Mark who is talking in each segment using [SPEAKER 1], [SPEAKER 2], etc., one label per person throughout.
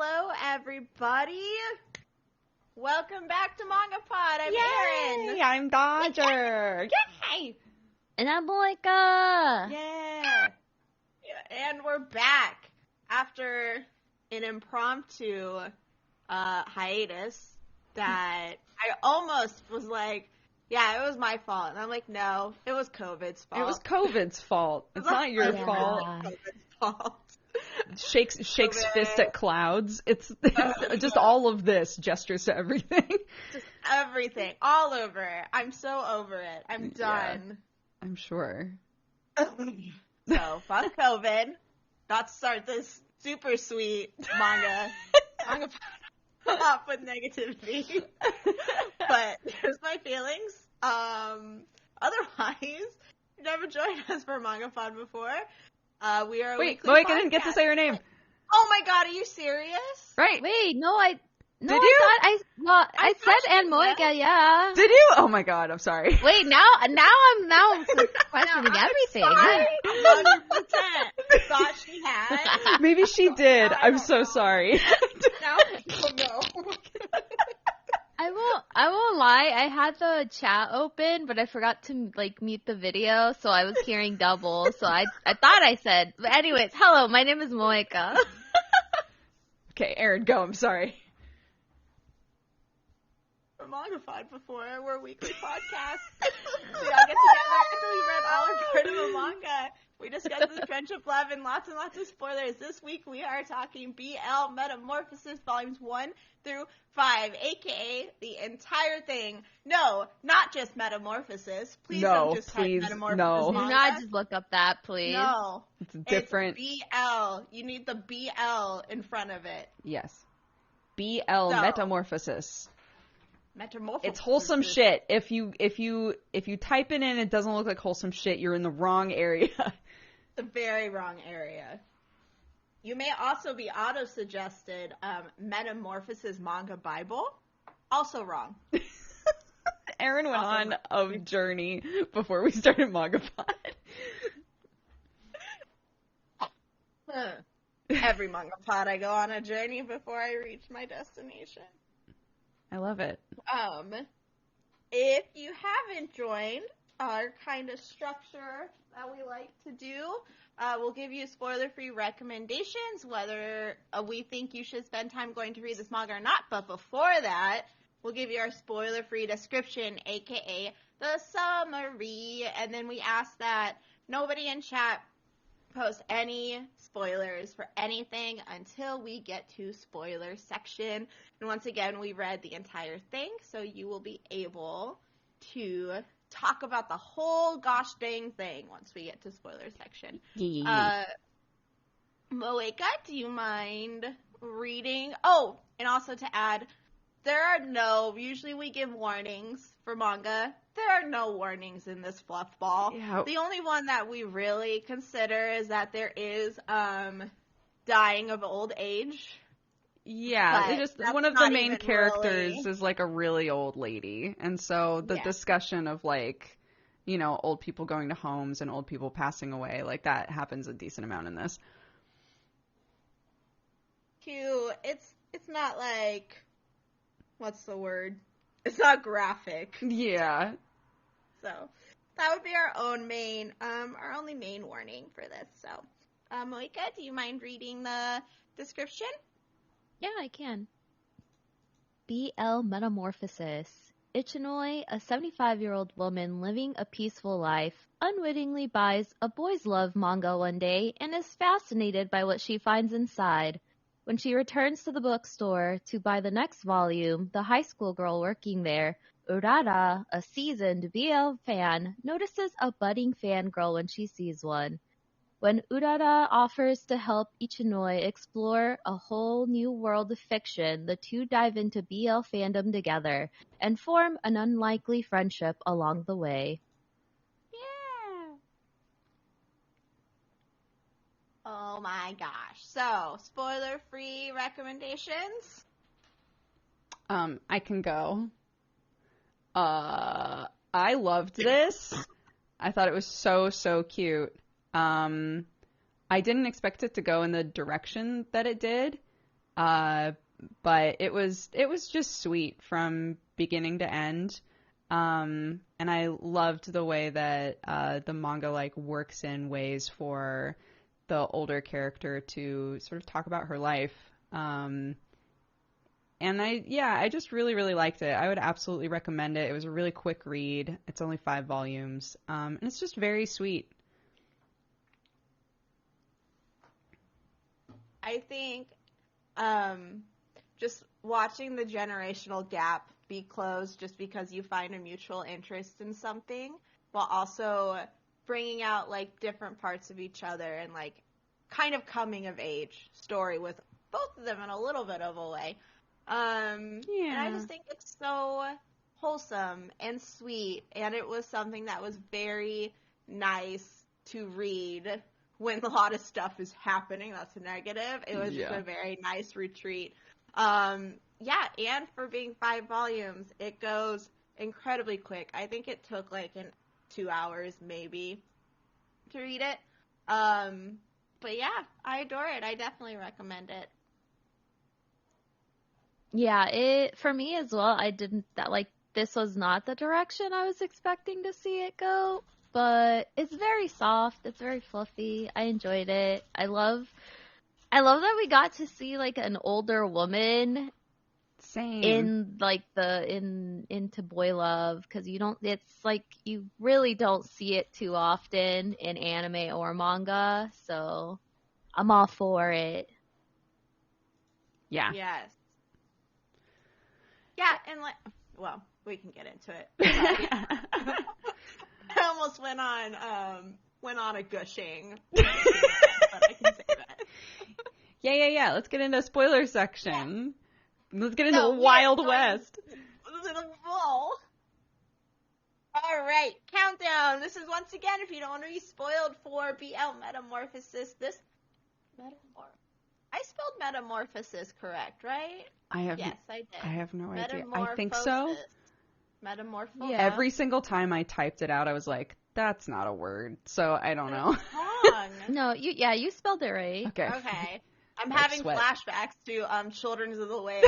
[SPEAKER 1] Hello, everybody. Welcome back to MangaPod. I'm Erin.
[SPEAKER 2] Yay! I'm Dodger. Yay!
[SPEAKER 3] And I'm Moeka.
[SPEAKER 1] Yeah. And we're back after an impromptu hiatus that I almost was like, yeah, it was my fault. And I'm like, no, it was COVID's fault.
[SPEAKER 2] It was COVID's fault. It's not your fault.
[SPEAKER 1] COVID's fault.
[SPEAKER 2] Shakes fist at clouds. It's just all of this gestures to everything.
[SPEAKER 1] Just everything. All over. I'm so over it. I'm done.
[SPEAKER 2] Yeah, I'm sure.
[SPEAKER 1] So, fuck COVID. Got to start this super sweet manga off with negativity. But here's my feelings. Otherwise, you've never joined us for MangaPod before. We are a
[SPEAKER 2] Wait,
[SPEAKER 1] weekly
[SPEAKER 2] Moeka
[SPEAKER 1] podcast.
[SPEAKER 2] didn't get to say her name.
[SPEAKER 1] Oh my god, are you serious?
[SPEAKER 2] Right.
[SPEAKER 3] Wait, I
[SPEAKER 2] Did you?
[SPEAKER 3] I said and Moeka, yeah.
[SPEAKER 2] Did you? Oh my god, I'm sorry.
[SPEAKER 3] Wait, now I'm questioning everything.
[SPEAKER 1] I 100% thought she had.
[SPEAKER 2] Maybe she did. I'm so sorry.
[SPEAKER 1] Now people know.
[SPEAKER 3] I won't lie, I had the chat open, but I forgot to mute the video, so I was hearing double, so I thought I said, but anyways, hello, my name is Moeka.
[SPEAKER 2] Okay, Erin, go. I'm sorry.
[SPEAKER 1] For MangaPod before, we're a weekly podcast. We all get together after we read all or part of a manga. We discuss the friendship, love, and lots of spoilers. This week we are talking BL Metamorphosis Volumes 1 through 5, aka the entire thing. No, not just Metamorphosis. Please don't just type Metamorphosis
[SPEAKER 2] no.
[SPEAKER 1] manga.
[SPEAKER 3] Do not just look up that, please.
[SPEAKER 1] No.
[SPEAKER 2] It's different.
[SPEAKER 1] It's BL. You need the BL in front of it.
[SPEAKER 2] Yes. BL Metamorphosis.
[SPEAKER 1] Metamorphosis.
[SPEAKER 2] It's wholesome shit. If you type it in, it doesn't look like wholesome shit. You're in the wrong area.
[SPEAKER 1] The very wrong area. You may also be auto-suggested Metamorphosis Manga Bible. Also wrong.
[SPEAKER 2] Erin went on a journey before we started MangaPod.
[SPEAKER 1] Every MangaPod I go on a journey before I reach my destination.
[SPEAKER 2] I love it.
[SPEAKER 1] If you haven't joined our kind of structure that we like to do, we'll give you spoiler-free recommendations, whether we think you should spend time going to read this manga or not. But before that, we'll give you our spoiler-free description, aka the summary, and then we ask that nobody in chat post any spoilers for anything until we get to spoiler section. And once again, we read the entire thing, so you will be able to talk about the whole gosh dang thing once we get to spoiler section. Moeka, do you mind reading? Oh, and also to add, usually we give warnings for manga. There are no warnings in this fluff ball.
[SPEAKER 2] Yeah.
[SPEAKER 1] The only one that we really consider is that there is dying of old age.
[SPEAKER 2] Yeah, it's just one of the main characters is like a really old lady. And so the discussion of old people going to homes and old people passing away, that happens a decent amount in this.
[SPEAKER 1] Cute. It's not what's the word? It's not graphic.
[SPEAKER 2] Yeah.
[SPEAKER 1] So that would be our only main warning for this. So, Moeka, do you mind reading the description?
[SPEAKER 3] Yeah, I can. BL Metamorphosis. Ichinoi, a 75-year-old woman living a peaceful life, unwittingly buys a boys' love manga one day and is fascinated by what she finds inside. When she returns to the bookstore to buy the next volume, the high school girl working there, Urara, a seasoned BL fan, notices a budding fangirl when she sees one. When Urara offers to help Ichinoi explore a whole new world of fiction, the two dive into BL fandom together and form an unlikely friendship along the way.
[SPEAKER 1] Yeah. Oh my gosh. So, spoiler-free recommendations?
[SPEAKER 2] I can go. I loved this. I thought it was so cute. I didn't expect it to go in the direction that it did. But it was just sweet from beginning to end. And I loved the way that the manga like works in ways for the older character to sort of talk about her life. And I just really, really liked it. I would absolutely recommend it. It was a really quick read. It's only 5 volumes. And it's just very sweet.
[SPEAKER 1] I think just watching the generational gap be closed just because you find a mutual interest in something, while also bringing out like different parts of each other and like kind of coming of age story with both of them in a little bit of a way. And I just think it's so wholesome and sweet, and it was something that was very nice to read when a lot of stuff is happening that's negative. It was just a very nice retreat. And for being 5 volumes, it goes incredibly quick. I think it took like 2 hours maybe to read it. But yeah, I adore it. I definitely recommend it.
[SPEAKER 3] Yeah, for me as well, this was not the direction I was expecting to see it go, but it's very soft, it's very fluffy. I enjoyed it. I love that we got to see like an older woman in like into boy love, because it's like you really don't see it too often in anime or manga, so I'm all for it.
[SPEAKER 2] Yeah.
[SPEAKER 1] Yes. Yeah, and we can get into it. I almost went on a gushing, but I can say that.
[SPEAKER 2] Yeah. Let's get into a spoiler section. Yeah. Let's get into the Wild West.
[SPEAKER 1] All right, countdown. This is once again, if you don't want to be spoiled for BL Metamorphosis, I spelled Metamorphosis correct, right? Yes, I did.
[SPEAKER 2] I have no idea. I think so.
[SPEAKER 1] Metamorphosis.
[SPEAKER 2] Yeah. Every single time I typed it out, I was like, that's not a word. So I don't know.
[SPEAKER 1] Wrong.
[SPEAKER 3] No, you spelled it right.
[SPEAKER 2] Okay.
[SPEAKER 1] I'm having flashbacks to Children of the Whales.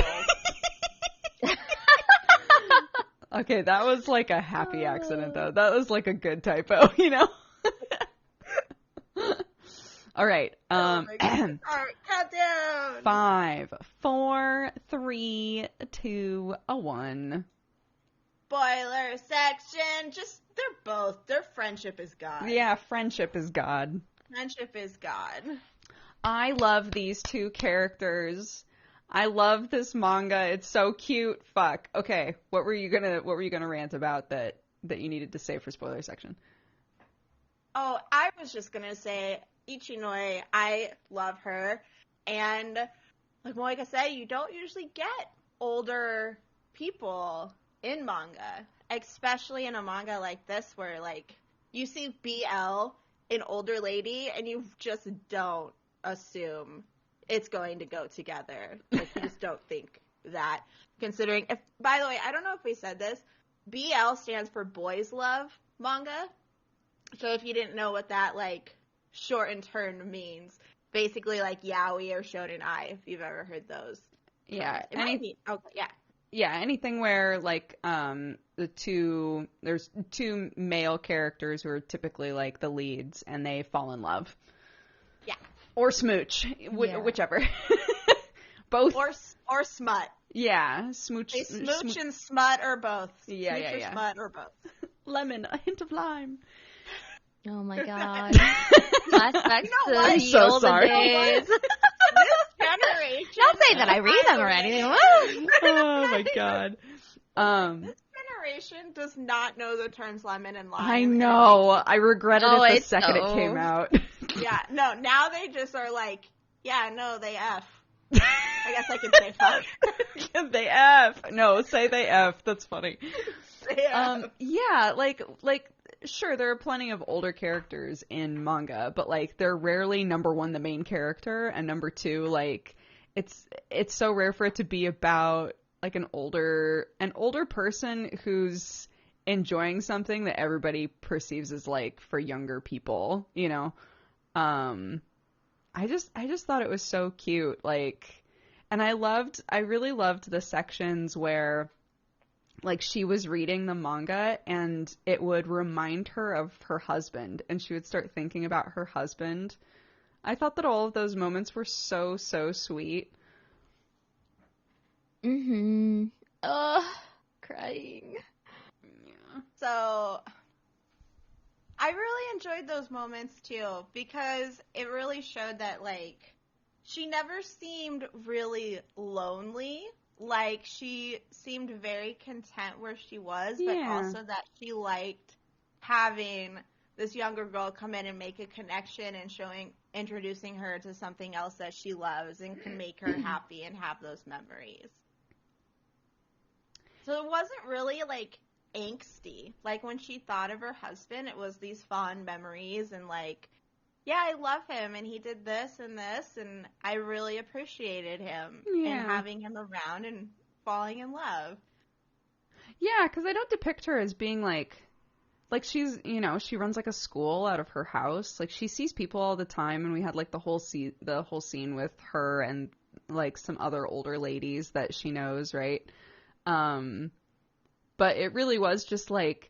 [SPEAKER 2] Okay, that was like a happy accident though. That was like a good typo, you know? All right.
[SPEAKER 1] All right, countdown.
[SPEAKER 2] 5, 4, 3, 2, 1.
[SPEAKER 1] Spoiler section. Their friendship is God.
[SPEAKER 2] Yeah, friendship is God.
[SPEAKER 1] Friendship is God.
[SPEAKER 2] I love these two characters. I love this manga. It's so cute. Fuck. Okay, what were you gonna rant about that you needed to say for spoiler section?
[SPEAKER 1] Oh, I was just gonna say Ichinoi, I love her, and like Moeka said, you don't usually get older people in manga, especially in a manga like this where like you see BL, an older lady, and you just don't assume it's going to go together. Like, you just don't think that, considering by the way, I don't know if we said this, BL stands for boys love manga. So if you didn't know what that like shortened term means, basically like yaoi or shonenai, if you've ever heard those.
[SPEAKER 2] Yeah.
[SPEAKER 1] Yeah,
[SPEAKER 2] anything where like there's two male characters who are typically like the leads and they fall in love.
[SPEAKER 1] Yeah.
[SPEAKER 2] Or smooch, whichever. Both.
[SPEAKER 1] Or smut.
[SPEAKER 2] Yeah, smooch.
[SPEAKER 1] They smooch and smut or both.
[SPEAKER 2] Yeah,
[SPEAKER 1] smooch or smut or both.
[SPEAKER 2] Lemon, a hint of lime.
[SPEAKER 3] Oh my god. Flashbacks to the olden days.
[SPEAKER 1] This generation.
[SPEAKER 3] Don't say that I read them or anything.
[SPEAKER 2] Oh my god.
[SPEAKER 1] This generation does not know the terms lemon and lime.
[SPEAKER 2] I know. I regretted it the second it came out.
[SPEAKER 1] Yeah, no, now they just are like, yeah, no, they F. I guess I could say fuck.
[SPEAKER 2] They F. No, say they F. That's funny. Yeah, like sure, there are plenty of older characters in manga, but like they're rarely number one the main character, and number two, like it's so rare for it to be about like an older person who's enjoying something that everybody perceives as like for younger people, you know. I just thought it was so cute, like, And I really loved the sections where, like, she was reading the manga and it would remind her of her husband and she would start thinking about her husband. I thought that all of those moments were so, so sweet.
[SPEAKER 3] Mm-hmm. Ugh, crying.
[SPEAKER 1] Yeah. So, I really enjoyed those moments too because it really showed that, like, she never seemed really lonely. Like, she seemed very content where she was, but also that she liked having this younger girl come in and make a connection and introducing her to something else that she loves and can make her happy and have those memories. So it wasn't really, like, angsty. Like, when she thought of her husband, it was these fond memories and, like, yeah, I love him, and he did this, and I really appreciated him and having him around and falling in love.
[SPEAKER 2] Yeah, because I don't depict her as being, like she's, you know, she runs, like, a school out of her house. Like, she sees people all the time, and we had, like, the whole scene with her and, like, some other older ladies that she knows, right? But it really was just, like,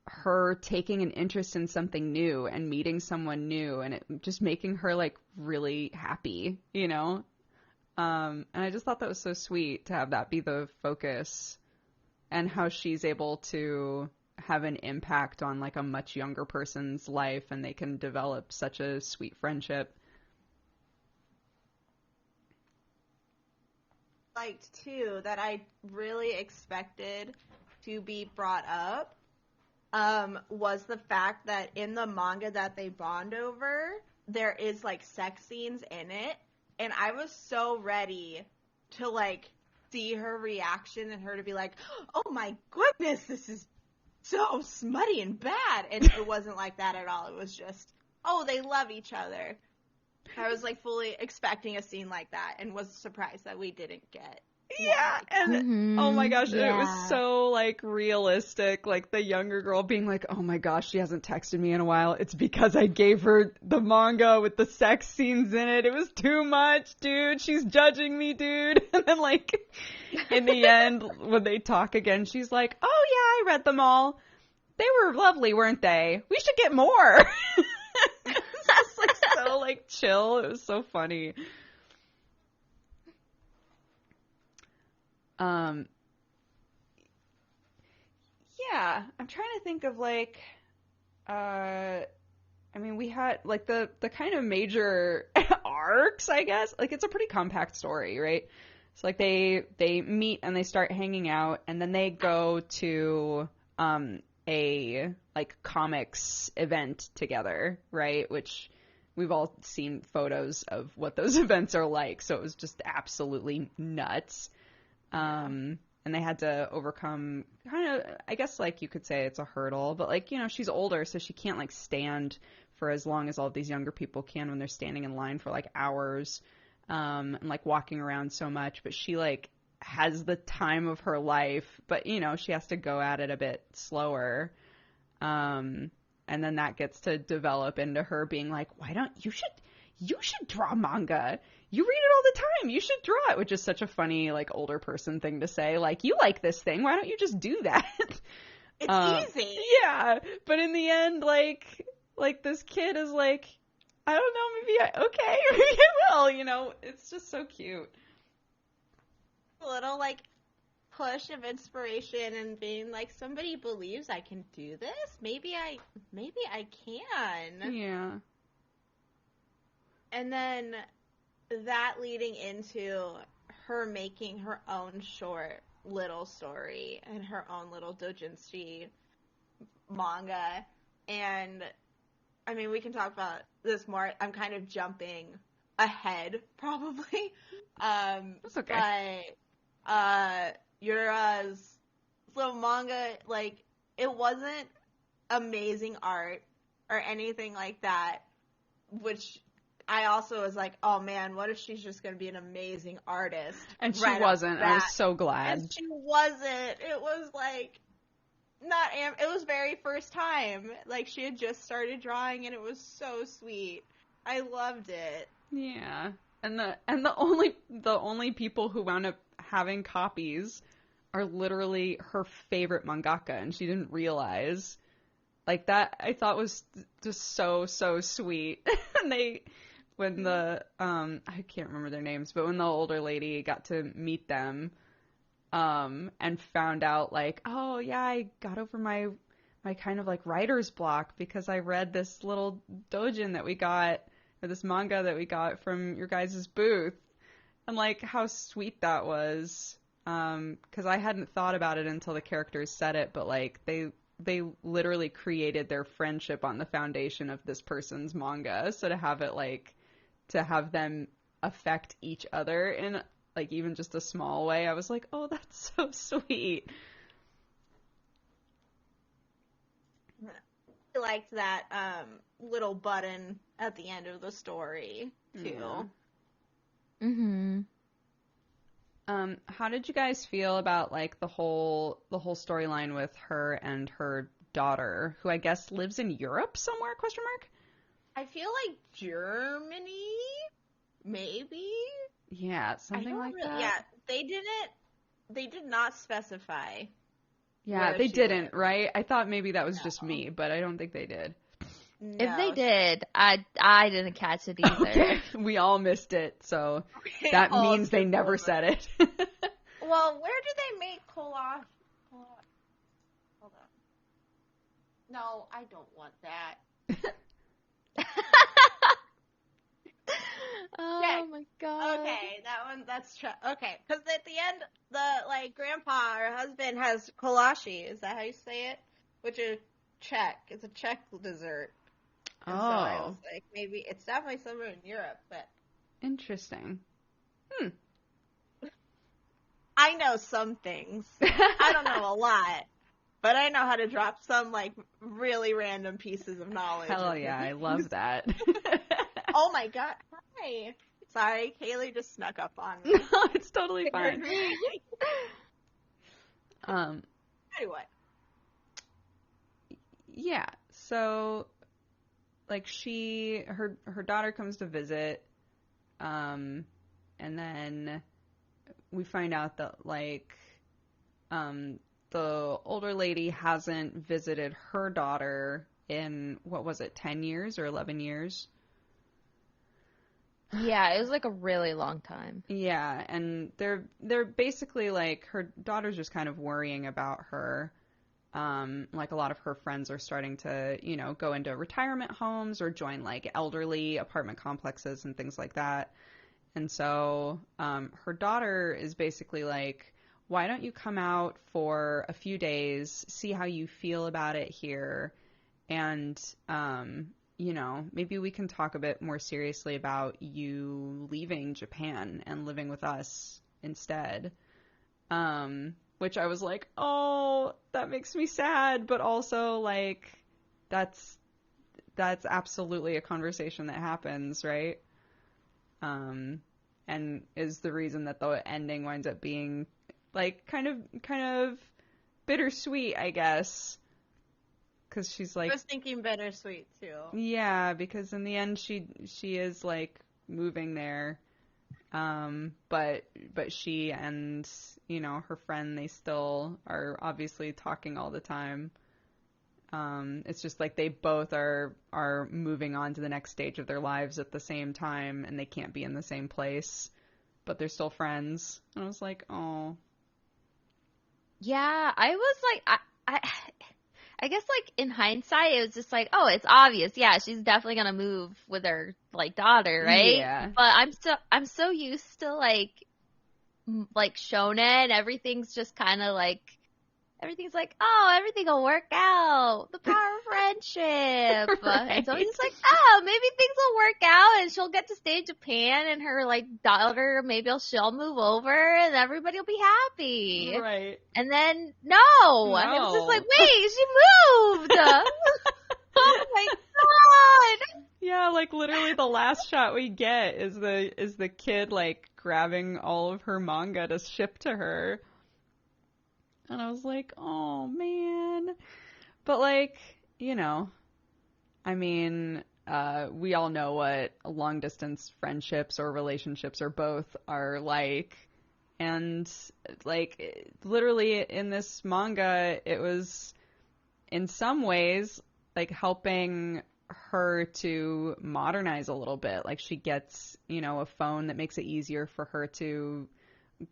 [SPEAKER 2] her taking an interest in something new and meeting someone new and it just making her, like, really happy, you know? And I just thought that was so sweet to have that be the focus and how she's able to have an impact on, like, a much younger person's life and they can develop such a sweet friendship.
[SPEAKER 1] Liked too that I really expected to be brought up was the fact that in the manga that they bond over, there is, like, sex scenes in it, and I was so ready to, like, see her reaction and her to be like, oh my goodness, this is so smutty and bad, and it wasn't like that at all. It was just, oh, they love each other. I was, like, fully expecting a scene like that and was surprised that we didn't get.
[SPEAKER 2] Yeah, and oh my gosh, it was so, like, realistic, like, the younger girl being like, oh my gosh, she hasn't texted me in a while, it's because I gave her the manga with the sex scenes in it, it was too much, dude, she's judging me, dude, and then, like, in the end, when they talk again, she's like, oh yeah, I read them all, they were lovely, weren't they, we should get more. It's just, like, so, like, chill, it was so funny. Yeah, I'm trying to think of, like, I mean, we had, like, the kind of major arcs, I guess. Like, it's a pretty compact story, right? So, like, they meet and they start hanging out, and then they go to a, like, comics event together, right? Which we've all seen photos of what those events are like, so it was just absolutely nuts. And they had to overcome kind of, I guess, like, you could say it's a hurdle, but, like, you know, she's older, so she can't, like, stand for as long as all of these younger people can when they're standing in line for, like, hours, and, like, walking around so much, but she, like, has the time of her life, but, you know, she has to go at it a bit slower, and then that gets to develop into her being like, you should draw manga. You read it all the time. You should draw it, which is such a funny, like, older person thing to say. Like, you like this thing. Why don't you just do that?
[SPEAKER 1] It's easy.
[SPEAKER 2] Yeah. But in the end, like this kid is like, I don't know, maybe I will, you know. It's just so cute.
[SPEAKER 1] A little, like, push of inspiration and being like, somebody believes I can do this. Maybe I can.
[SPEAKER 2] Yeah.
[SPEAKER 1] And then that leading into her making her own short little story and her own little doujinshi manga. And, I mean, we can talk about this more. I'm kind of jumping ahead, probably.
[SPEAKER 2] That's okay.
[SPEAKER 1] But, Yura's little manga, like, it wasn't amazing art or anything like that, which I also was like, oh man, what if she's just going to be an amazing artist?
[SPEAKER 2] And she wasn't. I was so glad.
[SPEAKER 1] And she wasn't. It was like, it was very first time. Like, she had just started drawing and it was so sweet. I loved it.
[SPEAKER 2] Yeah. And the only people who wound up having copies are literally her favorite mangaka, and she didn't realize. Like, that I thought was just so sweet. And when the I can't remember their names, but when the older lady got to meet them, and found out, like, oh yeah, I got over my kind of like writer's block because I read this little doujin that we got, or this manga that we got from your guys' booth, and like how sweet that was. Because I hadn't thought about it until the characters said it, but like they literally created their friendship on the foundation of this person's manga. So to have them affect each other in like even just a small way, I was like, oh, that's so sweet.
[SPEAKER 1] I liked that little button at the end of the story too.
[SPEAKER 2] Yeah.
[SPEAKER 3] Mm-hmm.
[SPEAKER 2] How did you guys feel about like the whole storyline with her and her daughter, who I guess lives in Europe somewhere? ?
[SPEAKER 1] I feel like Germany, maybe.
[SPEAKER 2] Yeah, something like that.
[SPEAKER 1] Yeah, they did not specify.
[SPEAKER 2] Yeah, they didn't, lived. Right? I thought maybe that was just me, but I don't think they did.
[SPEAKER 3] No. If they did, I didn't catch it either.
[SPEAKER 2] Okay. We all missed it, so that means they never said it.
[SPEAKER 1] Well, where do they make collage? Hold on. No, I don't want that.
[SPEAKER 3] Oh my god.
[SPEAKER 1] Okay, that's okay. Because at the end, the grandpa or husband has kolashi. Is that how you say it? Which is Czech. It's a Czech dessert. And so I was like, maybe it's definitely somewhere in Europe, but
[SPEAKER 2] interesting.
[SPEAKER 1] I know some things. I don't know a lot, but I know how to drop some really random pieces of knowledge.
[SPEAKER 2] Hell yeah, I love that.
[SPEAKER 1] Oh my god. Hi. Sorry, Kaylee just snuck up on me.
[SPEAKER 2] No, it's totally fine.
[SPEAKER 1] Anyway.
[SPEAKER 2] Yeah, so her daughter comes to visit, and then we find out that the older lady hasn't visited her daughter in, what was it, 10 years or 11 years?
[SPEAKER 3] Yeah, it was a really long time.
[SPEAKER 2] Yeah, and they're basically her daughter's just kind of worrying about her. A lot of her friends are starting to, go into retirement homes or join elderly apartment complexes and things like that. And so her daughter is basically why don't you come out for a few days, see how you feel about it here, and maybe we can talk a bit more seriously about you leaving Japan and living with us instead. Which I was like, oh, that makes me sad, but also that's absolutely a conversation that happens, right? And is the reason that the ending winds up being kind of bittersweet, I guess. Because she's
[SPEAKER 1] I was thinking bittersweet too.
[SPEAKER 2] Yeah, because in the end she is moving there, but she and her friend, they still are obviously talking all the time. It's just they both are moving on to the next stage of their lives at the same time, and they can't be in the same place, but they're still friends. And I was like, oh.
[SPEAKER 3] Yeah, I was I guess in hindsight it was just oh, it's obvious. Yeah, she's definitely gonna move with her daughter, right?
[SPEAKER 2] Yeah.
[SPEAKER 3] But I'm so used to shonen. Everything's just kind of everything's oh, everything will work out. The power of friendship. Right. And so he's oh, maybe things will work out and she'll get to stay in Japan and her daughter, maybe she'll move over and everybody will be happy.
[SPEAKER 2] Right.
[SPEAKER 3] And then no. And it was just wait, she moved. Oh my god.
[SPEAKER 2] Yeah, literally the last shot we get is the kid grabbing all of her manga to ship to her. And I was like, oh, man. But, I mean, we all know what long distance friendships or relationships or both are like. And like literally in this manga, it was in some ways like helping her to modernize a little bit. Like she gets, a phone that makes it easier for her to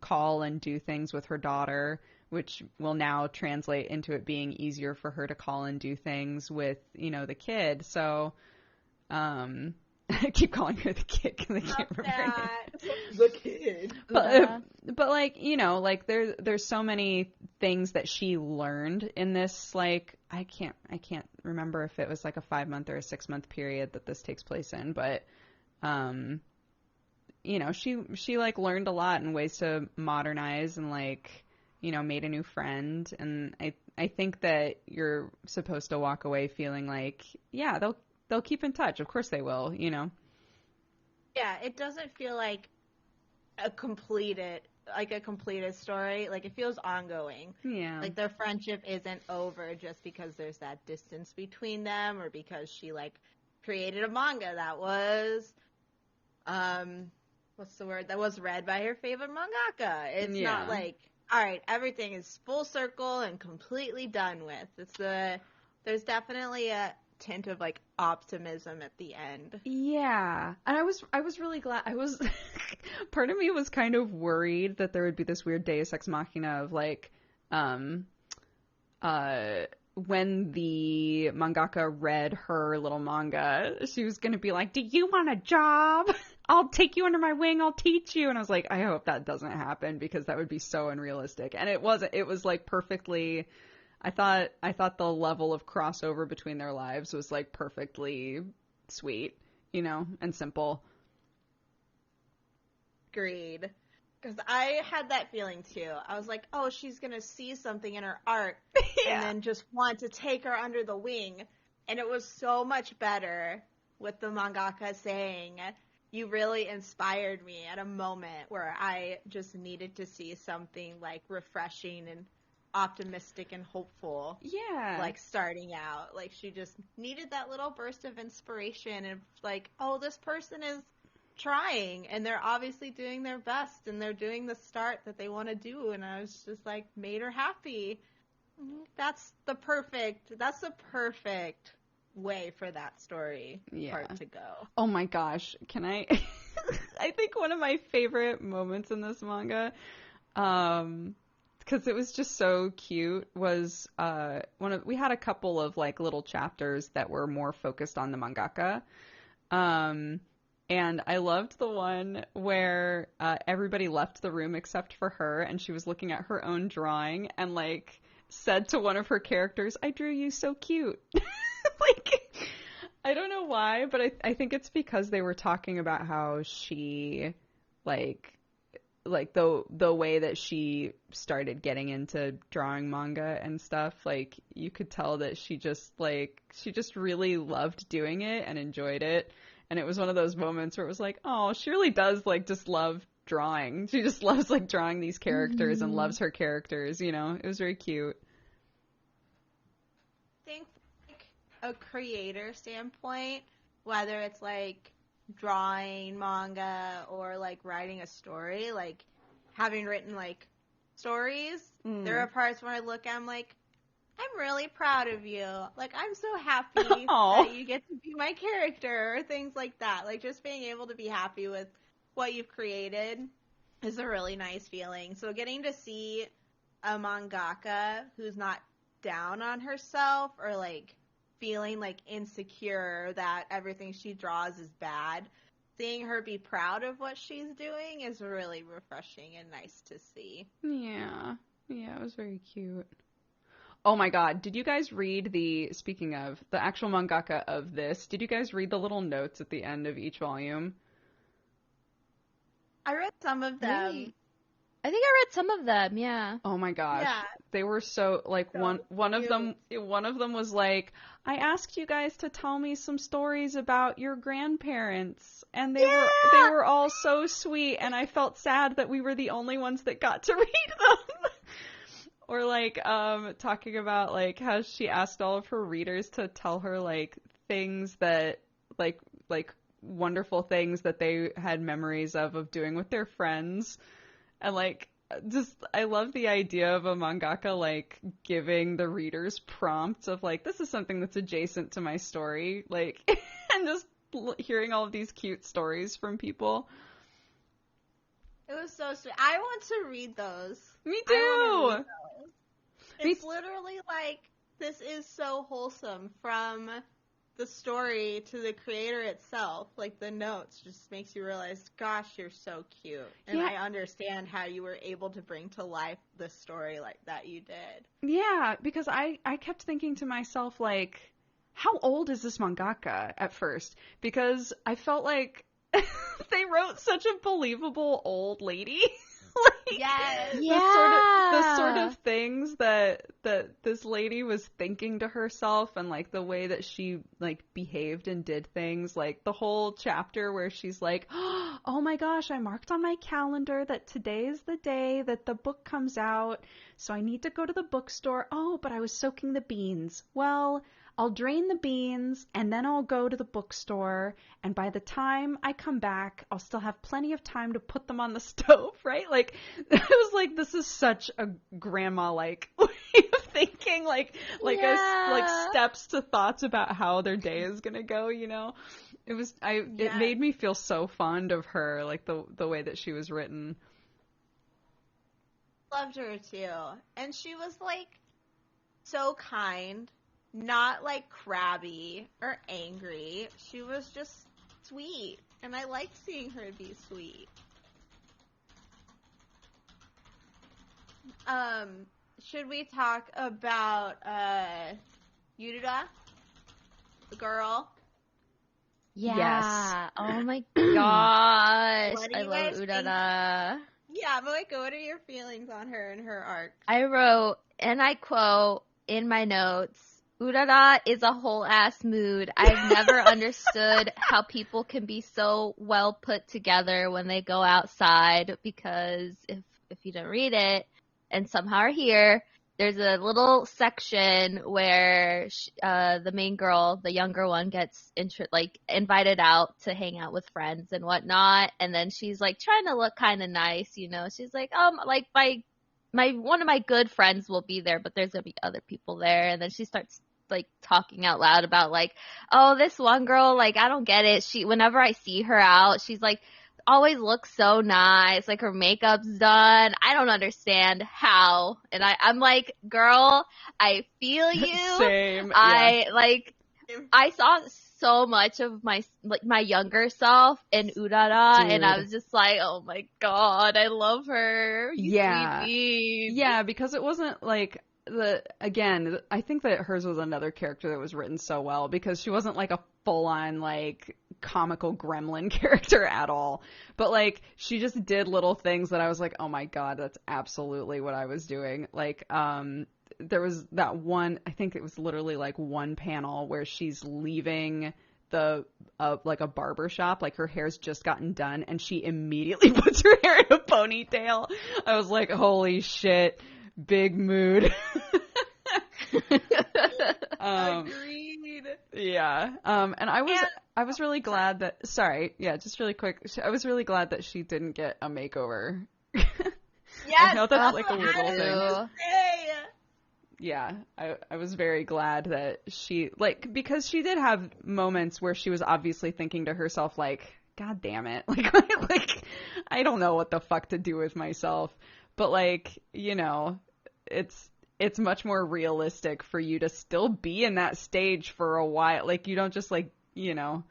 [SPEAKER 2] call and do things with her daughter, which will now translate into it being easier for her to call and do things with, the kid. So, I keep calling her the kid because I can't remember
[SPEAKER 1] the kid.
[SPEAKER 2] But like, like there's so many things that she learned in this, like, I can't remember if it was like a 5-month or a 6-month period that this takes place in, but, she like learned a lot in ways to modernize and like, made a new friend. And I think that you're supposed to walk away feeling like, yeah, they'll keep in touch. Of course they will, Yeah,
[SPEAKER 1] it doesn't feel like a completed story. Like, it feels ongoing.
[SPEAKER 2] Yeah.
[SPEAKER 1] Like, their friendship isn't over just because there's that distance between them, or because she, like, created a manga that was, what's the word? That was read by her favorite mangaka. It's not like, all right, everything is full circle and completely done with. There's definitely a tint of like optimism at the end.
[SPEAKER 2] Yeah. And I was really glad. Part of me was kind of worried that there would be this weird Deus Ex Machina of like, when the mangaka read her little manga, she was going to be like, do you want a job? I'll take you under my wing. I'll teach you. And I was like, I hope that doesn't happen, because that would be so unrealistic. And it wasn't. It was like perfectly, I thought the level of crossover between their lives was like perfectly sweet, and simple.
[SPEAKER 1] Agreed. Because I had that feeling too. I was like, oh, she's going to see something in her art and then just want to take her under the wing. And it was so much better with the mangaka saying, you really inspired me at a moment where I just needed to see something like refreshing and optimistic and hopeful.
[SPEAKER 2] Yeah.
[SPEAKER 1] Like starting out. Like she just needed that little burst of inspiration and like, oh, this person is trying and they're obviously doing their best and they're doing the start that they want to do, and I was just like, made her happy. That's the perfect way for that story part to go.
[SPEAKER 2] Oh my gosh, can I I think one of my favorite moments in this manga, because it was just so cute, was we had a couple of like little chapters that were more focused on the mangaka. And I loved the one where everybody left the room except for her, and she was looking at her own drawing and, like, said to one of her characters, I drew you so cute. Like, I don't know why, but I think it's because they were talking about how she, like the way that she started getting into drawing manga and stuff, like, you could tell that she just really loved doing it and enjoyed it. And it was one of those moments where it was like, oh, she really does, like, just love drawing. She just loves, like, drawing these characters and loves her characters, It was very cute.
[SPEAKER 1] I think, like, a creator standpoint, whether it's, like, drawing manga or, like, writing a story, like, having written, like, stories, there are parts where I look at, I'm like, I'm really proud of you. Like, I'm so happy that you get to be my character, or things like that. Like, just being able to be happy with what you've created is a really nice feeling. So getting to see a mangaka who's not down on herself or, like, feeling, like, insecure that everything she draws is bad, seeing her be proud of what she's doing is really refreshing and nice to see.
[SPEAKER 2] Yeah. Yeah, it was very cute. Oh my god, did you guys read speaking of, the actual mangaka of this, did you guys read the little notes at the end of each volume?
[SPEAKER 1] I read some of them.
[SPEAKER 3] Really? I think I read some of them, yeah.
[SPEAKER 2] Oh my gosh. Yeah. They were so, like, so one of them was like, I asked you guys to tell me some stories about your grandparents, and they were all so sweet, and I felt sad that we were the only ones that got to read them. Or, like, talking about, like, how she asked all of her readers to tell her, like, things that, like wonderful things that they had memories of doing with their friends. And like, just, I love the idea of a mangaka like giving the readers prompts of like, this is something that's adjacent to my story, like, and just hearing all of these cute stories from people.
[SPEAKER 1] It was so sweet. I want to read those.
[SPEAKER 2] Me too.
[SPEAKER 1] Read those. It's literally like, this is so wholesome, from the story to the creator itself. Like, the notes just makes you realize, gosh, you're so cute. And I understand how you were able to bring to life the story like that you did.
[SPEAKER 2] Yeah, because I kept thinking to myself, like, how old is this mangaka at first? Because I felt like they wrote such a believable old lady. Like,
[SPEAKER 1] yes.
[SPEAKER 2] The sort of things that this lady was thinking to herself, and like the way that she like behaved and did things, like the whole chapter where she's like, oh my gosh, I marked on my calendar that today is the day that the book comes out, so I need to go to the bookstore. Oh, but I was soaking the beans. Well, I'll drain the beans, and then I'll go to the bookstore, and by the time I come back, I'll still have plenty of time to put them on the stove, right? Like, I was like, this is such a grandma-like way of thinking, like steps to thoughts about how their day is gonna go, you know? It made me feel so fond of her, like, the way that she was written.
[SPEAKER 1] Loved her, too. And she was, like, so kind. Not, like, crabby or angry. She was just sweet. And I liked seeing her be sweet. Should we talk about, Yurira? The girl?
[SPEAKER 3] Yeah.
[SPEAKER 2] Yes.
[SPEAKER 3] Oh my gosh.
[SPEAKER 1] I
[SPEAKER 3] love Urara.
[SPEAKER 1] Yeah, Moeka, what are your feelings on her and her arc?
[SPEAKER 3] I wrote, and I quote in my notes, Urara is a whole ass mood. I've never understood how people can be so well put together when they go outside, because if you don't read it and somehow are here, there's a little section where the main girl, the younger one, gets invited out to hang out with friends and whatnot, and then she's like trying to look kind of nice, you know. She's like, like my one of my good friends will be there, but there's gonna be other people there, and then she starts like talking out loud about like, oh, this one girl, like, I don't get it. Whenever I see her out, she's like always looks so nice, like her makeup's done. I don't understand how. And I'm like, girl, I feel you.
[SPEAKER 2] Same.
[SPEAKER 3] I saw so much of my younger self in Urara,
[SPEAKER 2] Dude.
[SPEAKER 3] and I was just like, oh my god, I love her.
[SPEAKER 2] Yeah, because it wasn't like I think that hers was another character that was written so well, because she wasn't like a full-on like comical gremlin character at all, but like she just did little things that I was like, oh my god, that's absolutely what I was doing. Like there was that one, I think it was literally like one panel where she's leaving like a barber shop, like her hair's just gotten done, and she immediately puts her hair in a ponytail. I was like, holy shit, big mood.
[SPEAKER 1] Agreed.
[SPEAKER 2] Yeah. And I was really glad that, just really quick, I was really glad that she didn't get a makeover.
[SPEAKER 1] Yes,
[SPEAKER 2] I know that's like a weird little thing. Yeah, I was very glad that she, like, because she did have moments where she was obviously thinking to herself, like, God damn it, like I don't know what the fuck to do with myself. But like, you know, it's much more realistic for you to still be in that stage for a while. Like, you don't just like, you know,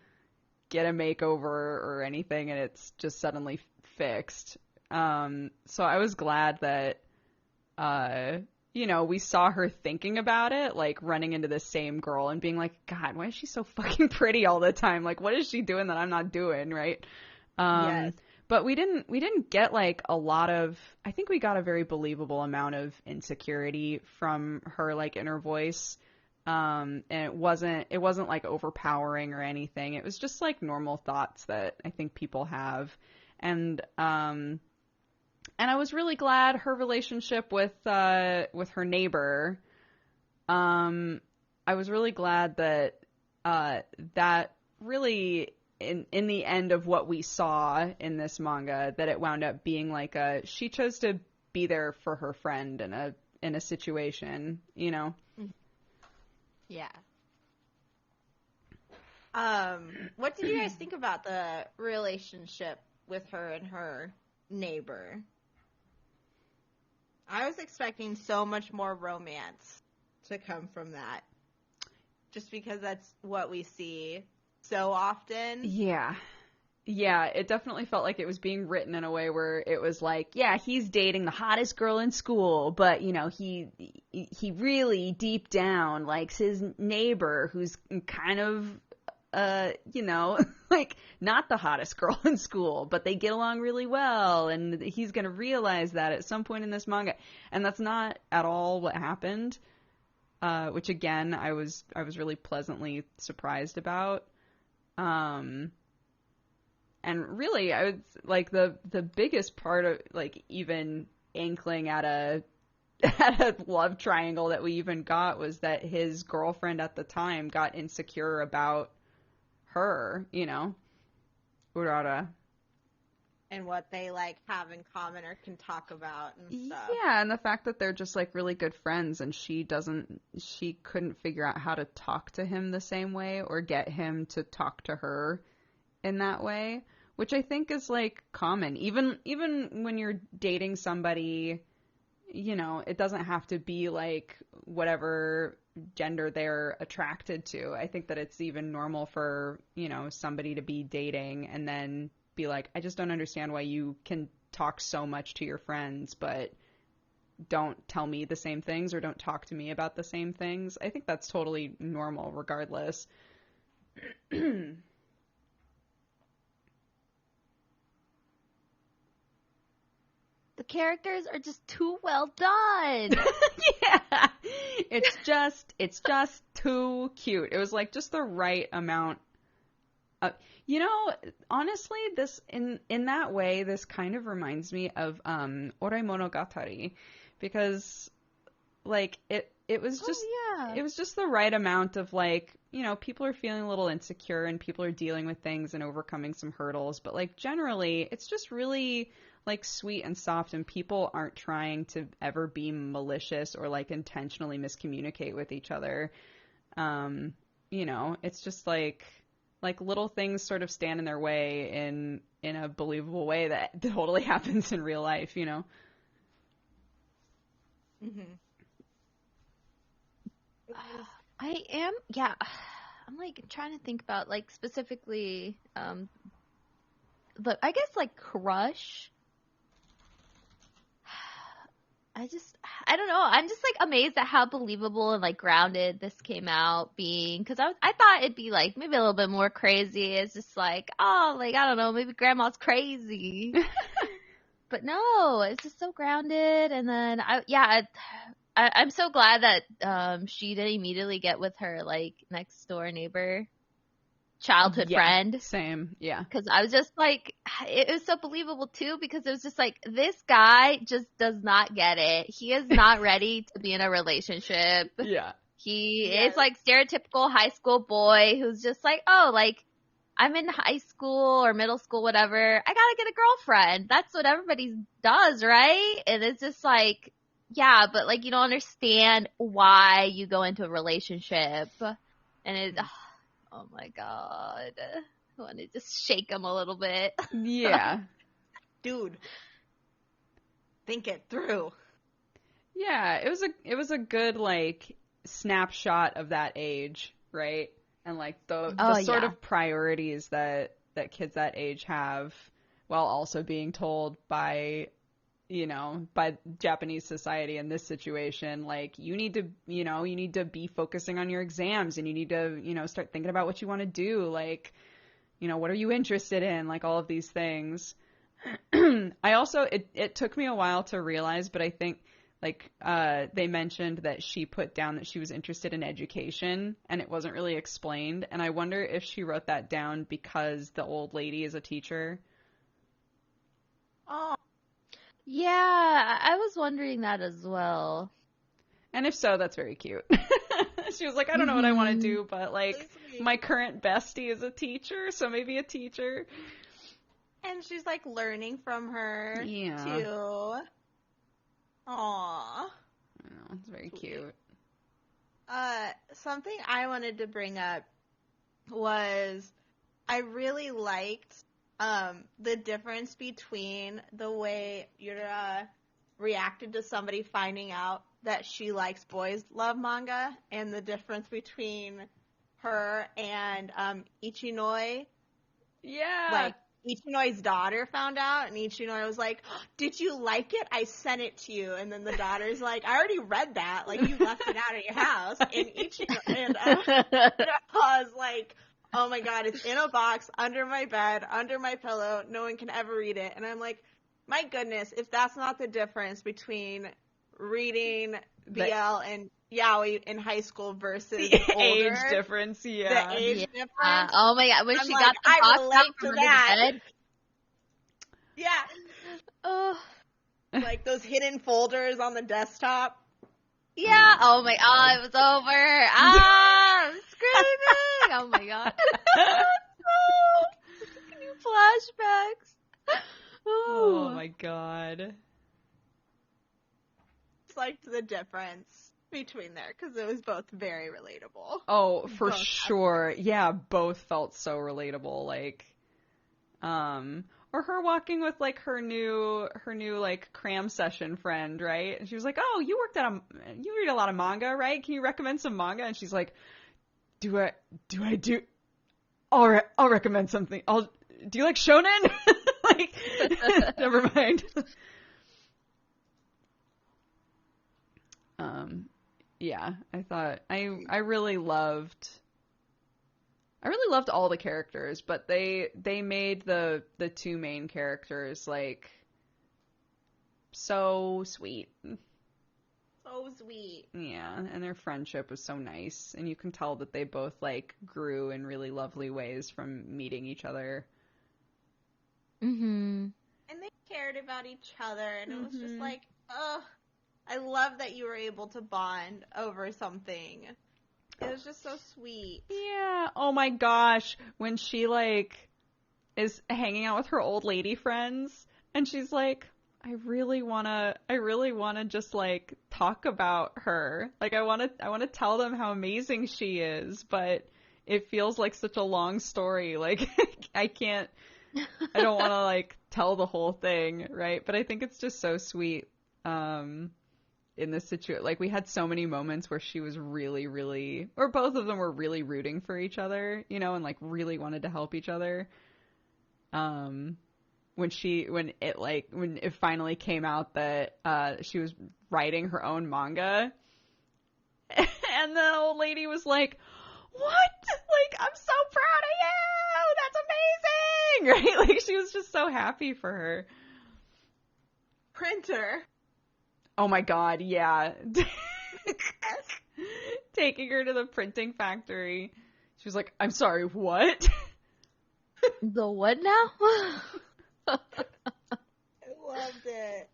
[SPEAKER 2] get a makeover or anything and it's just suddenly fixed. So I was glad that, you know, we saw her thinking about it, like running into the same girl and being like, God, why is she so fucking pretty all the time? Like, what is she doing that I'm not doing? Right.
[SPEAKER 1] Yes.
[SPEAKER 2] But we didn't get like a lot of, I think we got a very believable amount of insecurity from her, like, inner voice. And it wasn't like overpowering or anything. It was just like normal thoughts that I think people have. And I was really glad her relationship with her neighbor, I was really glad that, that really in the end of what we saw in this manga, that it wound up being like she chose to be there for her friend in a situation, you know?
[SPEAKER 1] Yeah. What did you guys think about the relationship with her and her neighbor? I was expecting so much more romance to come from that. Just because that's what we see so often.
[SPEAKER 2] Yeah. Yeah, it definitely felt like it was being written in a way where it was like, yeah, he's dating the hottest girl in school, but, you know, he really deep down likes his neighbor who's kind of, you know, like not the hottest girl in school, but they get along really well, and he's going to realize that at some point in this manga. And that's not at all what happened, which again, I was really pleasantly surprised about. And really, I would like the biggest part of like even inkling at a love triangle that we even got was that his girlfriend at the time got insecure about her, you know, Urara.
[SPEAKER 1] And what they like have in common or can talk about and stuff.
[SPEAKER 2] Yeah, and the fact that they're just like really good friends, and she couldn't figure out how to talk to him the same way or get him to talk to her in that way, which I think is like common. Even when you're dating somebody, you know, it doesn't have to be like whatever gender they're attracted to. I think that it's even normal for, you know, somebody to be dating and then be like, I just don't understand why you can talk so much to your friends, but don't tell me the same things or don't talk to me about the same things. I think that's totally normal regardless.
[SPEAKER 3] The characters are just too well done.
[SPEAKER 2] Yeah. It's just too cute. It was like just the right amount. You know, honestly, this in that way, this kind of reminds me of Orai Monogatari, because like it was just it was just the right amount of like, you know, people are feeling a little insecure and people are dealing with things and overcoming some hurdles, but like generally it's just really like sweet and soft, and people aren't trying to ever be malicious or like intentionally miscommunicate with each other. You know, it's just like little things sort of stand in their way in a believable way that totally happens in real life, you know?
[SPEAKER 1] Mm-hmm.
[SPEAKER 3] I'm like trying to think about like specifically, but I guess like crush. I don't know. I'm just like amazed at how believable and like grounded this came out being, because I thought it'd be like maybe a little bit more crazy. It's just like, oh, like I don't know, maybe grandma's crazy. But no, it's just so grounded. And then I'm so glad that she didn't immediately get with her like next door neighbor, childhood friend.
[SPEAKER 2] Same, yeah.
[SPEAKER 3] Because I was just like, it was so believable too, because it was just like, this guy just does not get it. He is not ready to be in a relationship.
[SPEAKER 2] Yeah.
[SPEAKER 3] He is like stereotypical high school boy who's just like, oh, like, I'm in high school or middle school, whatever. I gotta get a girlfriend. That's what everybody does, right? And it's just like, yeah, but like, you don't understand why you go into a relationship. And it, oh my God. I want to just shake him a little bit.
[SPEAKER 2] Yeah.
[SPEAKER 1] Dude. Think it through.
[SPEAKER 2] Yeah, it was a good like snapshot of that age, right? And like the sort of priorities that kids that age have, while also being told by, you know, by Japanese society in this situation, like you need to be focusing on your exams, and you need to, you know, start thinking about what you want to do, like, you know, what are you interested in, like all of these things. I also, it took me a while to realize, but I think like they mentioned that she put down that she was interested in education, and it wasn't really explained, and I wonder if she wrote that down because the old lady is a teacher.
[SPEAKER 1] Oh.
[SPEAKER 3] Yeah, I was wondering that as well.
[SPEAKER 2] And if so, that's very cute. She was like, I don't know what I want to do, but like my current bestie is a teacher, so maybe a teacher.
[SPEAKER 1] And she's like learning from her too. Aww.
[SPEAKER 2] I know, it's very cute.
[SPEAKER 1] Something I wanted to bring up was I really liked the difference between the way Yura reacted to somebody finding out that she likes boys love manga, and the difference between her and Ichinoi.
[SPEAKER 2] Yeah.
[SPEAKER 1] Like, Ichinoi's daughter found out, and Ichinoi was like, did you like it? I sent it to you. And then the daughter's like, I already read that. Like, you left it out of your house. And I was like, oh my god, it's in a box, under my bed, under my pillow. No one can ever read it. And I'm like, my goodness, if that's not the difference between reading BL and yaoi in high school versus
[SPEAKER 2] the
[SPEAKER 1] older,
[SPEAKER 2] age difference,
[SPEAKER 1] The age difference.
[SPEAKER 3] Oh my god, when
[SPEAKER 1] I'm
[SPEAKER 3] she
[SPEAKER 1] like,
[SPEAKER 3] got the
[SPEAKER 1] I
[SPEAKER 3] box
[SPEAKER 1] relate
[SPEAKER 3] out
[SPEAKER 1] to
[SPEAKER 3] from under
[SPEAKER 1] that.
[SPEAKER 3] the bed.
[SPEAKER 1] Yeah.
[SPEAKER 3] Oh.
[SPEAKER 1] Like those hidden folders on the desktop.
[SPEAKER 3] Yeah. Oh my god, it was over. Ah, I'm screaming. Oh my god. New flashbacks.
[SPEAKER 2] Oh my god.
[SPEAKER 1] It's like the difference between there because it was both very relatable.
[SPEAKER 2] Oh, for sure. Yeah, both felt so relatable. Like, or her walking with like her new like cram session friend, right? And she was like, "Oh, you read a lot of manga, right? Can you recommend some manga?" And she's like, I'll recommend something. Do you like shonen?" Like, never mind. Yeah, I thought I really loved all the characters, but they made the two main characters like so sweet.
[SPEAKER 1] So sweet.
[SPEAKER 2] Yeah, and their friendship was so nice, and you can tell that they both like grew in really lovely ways from meeting each other.
[SPEAKER 3] Mhm.
[SPEAKER 1] And they cared about each other, and it was just like, ugh. I love that you were able to bond over something. It was just so sweet.
[SPEAKER 2] Yeah. Oh my gosh. When she like is hanging out with her old lady friends and she's like, I really wanna just like talk about her. Like I wanna tell them how amazing she is, but it feels like such a long story. Like I don't wanna like tell the whole thing, right? But I think it's just so sweet. In this situation, like we had so many moments where she was really, really, or both of them were really rooting for each other, you know, and like really wanted to help each other. When it finally came out that she was writing her own manga, and the old lady was like, "What? Like, I'm so proud of you! That's amazing!" Right? Like she was just so happy for her.
[SPEAKER 1] Printer.
[SPEAKER 2] Oh my god, yeah. Taking her to the printing factory. She was like, I'm sorry, what?
[SPEAKER 3] The what now?
[SPEAKER 1] I loved it.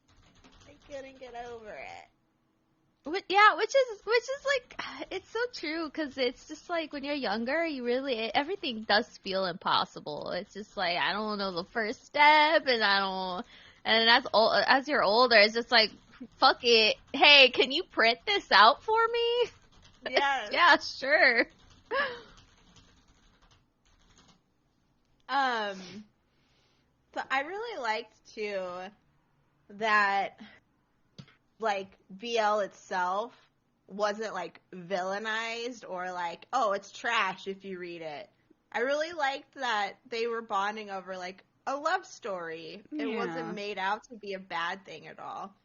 [SPEAKER 1] I couldn't get over it.
[SPEAKER 3] Which is like, it's so true, because it's just like when you're younger, everything does feel impossible. It's just like, I don't know the first step, and as you're older, it's just like, fuck it. Hey, can you print this out for me?
[SPEAKER 1] Yes.
[SPEAKER 3] Yeah, sure.
[SPEAKER 1] So I really liked too that like BL itself wasn't like villainized or like, oh, it's trash if you read it. I really liked that they were bonding over like a love story. It wasn't made out to be a bad thing at all.